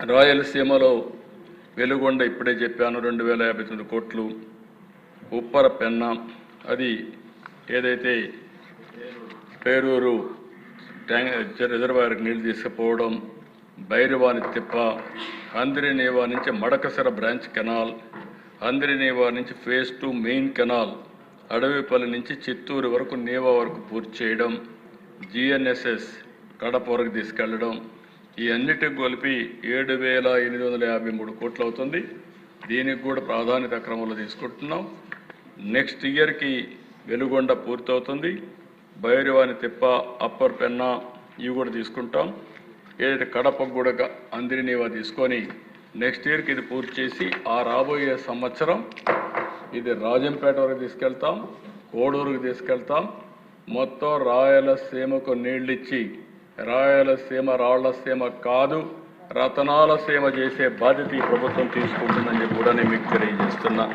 రాయలసీమలో వెలుగొండ ఇప్పుడే చెప్పాను 2059 కోట్లు. ఉప్పర పెన్న అది ఏదైతే పేరూరు రిజర్వాయర్కి నీళ్లు తీసుకుపోవడం, భైరవాని తిప్ప, హంద్రినీవా నుంచి మడకసర బ్రాంచ్ కెనాల్, హంద్రినీవా నుంచి ఫేజ్ 2 మెయిన్ కెనాల్, అడవిపల్లి నుంచి చిత్తూరు వరకు నీవా వరకు పూర్తి చేయడం, జిఎన్ఎస్ఎస్ కడప వరకు తీసుకెళ్లడం, ఈ అన్నిటికి కలిపి 7,853 కోట్లు అవుతుంది. దీనికి కూడా ప్రాధాన్యత క్రమంలో తీసుకుంటున్నాం. నెక్స్ట్ ఇయర్కి వెలుగొండ పూర్తవుతుంది. భైరవాని తిప్ప, అప్పర్ పెన్నా ఇవి కూడా తీసుకుంటాం. ఏదైతే కడపకు కూడా హంద్రినీవా తీసుకొని నెక్స్ట్ ఇయర్కి ఇది పూర్తి చేసి ఆ రాబోయే సంవత్సరం ఇది రాజంపేట వరకు తీసుకెళ్తాం, కోడూరుకు తీసుకెళ్తాం. మొత్తం రాయలసీమకు నీళ్ళిచ్చి రాయలసీమ రాళ్లసీమ కాదు రతనాల సీమ చేసే బాధ్యత ఈ ప్రభుత్వం తీసుకుంటుందని కూడా నేను మీకు తెలియజేస్తున్నా.